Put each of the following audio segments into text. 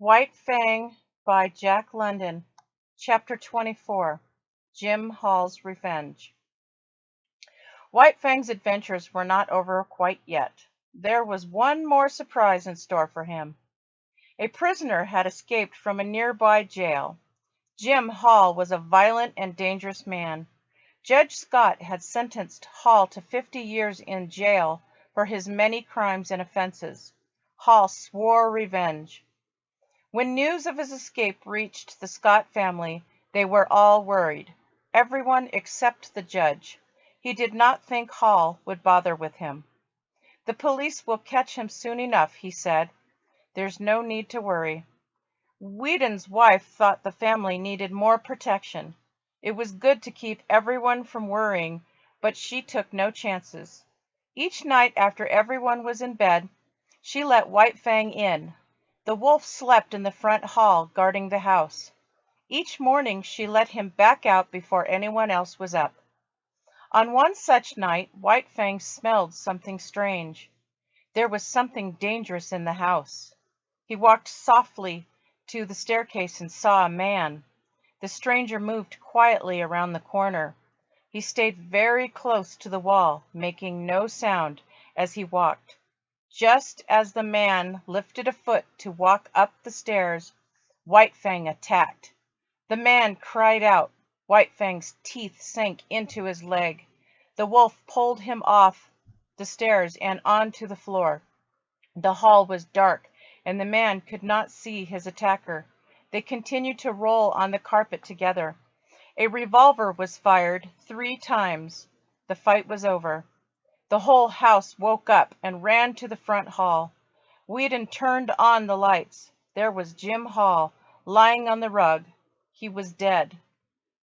White Fang by Jack London. Chapter 24. Jim Hall's Revenge. White Fang's adventures were not over quite yet. There was one more surprise in store for him. A prisoner had escaped from a nearby jail. Jim Hall was a violent and dangerous man. Judge Scott had sentenced Hall to 50 years in jail for his many crimes and offenses. Hall swore revenge. When news of his escape reached the Scott family, they were all worried. Everyone except the judge. He did not think Hall would bother with him. "The police will catch him soon enough," he said. "There's no need to worry." Whedon's wife thought the family needed more protection. It was good to keep everyone from worrying, but she took no chances. Each night after everyone was in bed, she let White Fang in. The wolf slept in the front hall, guarding the house. Each morning she let him back out before anyone else was up. On one such night, White Fang smelled something strange. There was something dangerous in the house. He walked softly to the staircase and saw a man. The stranger moved quietly around the corner. He stayed very close to the wall, making no sound as he walked. Just as the man lifted a foot to walk up the stairs, White Fang attacked. The man cried out. White Fang's teeth sank into his leg. The wolf pulled him off the stairs and onto the floor. The hall was dark, and the man could not see his attacker. They continued to roll on the carpet together. A revolver was fired 3 times. The fight was over. The whole house woke up and ran to the front hall. Whedon turned on the lights. There was Jim Hall, lying on the rug. He was dead.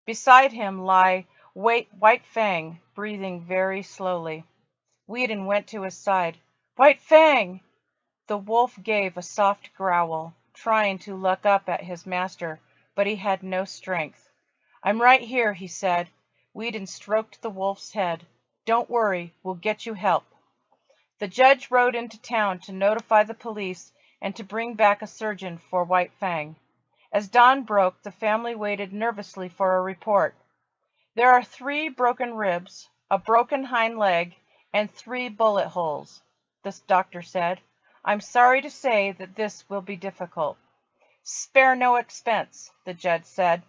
Beside him lay White Fang, breathing very slowly. Whedon went to his side. "White Fang!" The wolf gave a soft growl, trying to look up at his master, but he had no strength. "I'm right here," he said. Whedon stroked the wolf's head. "Don't worry, we'll get you help." The judge rode into town to notify the police and to bring back a surgeon for White Fang. As dawn broke, the family waited nervously for a report. "There are 3 broken ribs, a broken hind leg, and 3 bullet holes," the doctor said. "I'm sorry to say that this will be difficult." "Spare no expense," the judge said.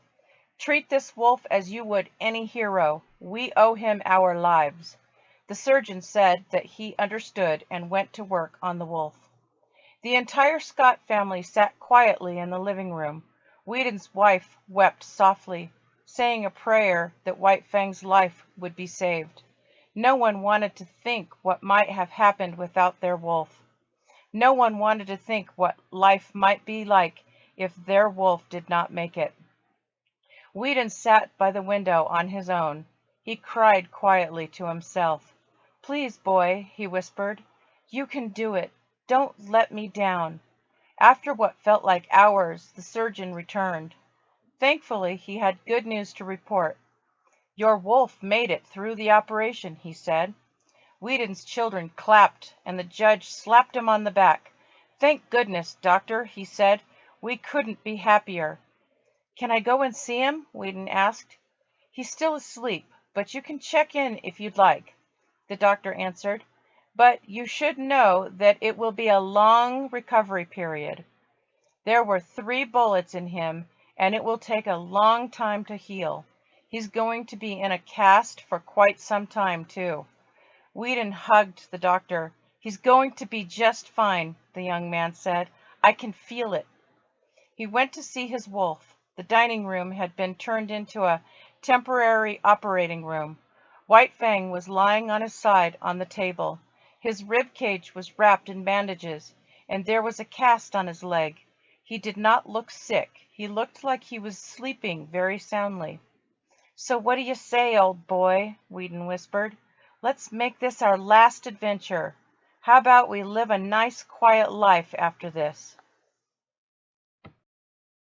"Treat this wolf as you would any hero. We owe him our lives." The surgeon said that he understood and went to work on the wolf. The entire Scott family sat quietly in the living room. Whedon's wife wept softly, saying a prayer that White Fang's life would be saved. No one wanted to think what might have happened without their wolf. No one wanted to think what life might be like if their wolf did not make it. Whedon sat by the window on his own. He cried quietly to himself. "Please, boy," he whispered, "you can do it. Don't let me down." After what felt like hours, the surgeon returned. Thankfully, he had good news to report. "Your wolf made it through the operation," he said. Whedon's children clapped, and the judge slapped him on the back. "Thank goodness, doctor," he said. "We couldn't be happier." "Can I go and see him?" Whedon asked. "He's still asleep, but you can check in if you'd like," the doctor answered. "But you should know that it will be a long recovery period. There were 3 bullets in him, and it will take a long time to heal. He's going to be in a cast for quite some time, too." Whedon hugged the doctor. "He's going to be just fine," the young man said. "I can feel it." He went to see his wolf. The dining room had been turned into a temporary operating room. White Fang was lying on his side on the table. His rib cage was wrapped in bandages, and there was a cast on his leg. He did not look sick. He looked like he was sleeping very soundly. "So what do you say, old boy?" Whedon whispered. "Let's make this our last adventure. How about we live a nice quiet life after this?"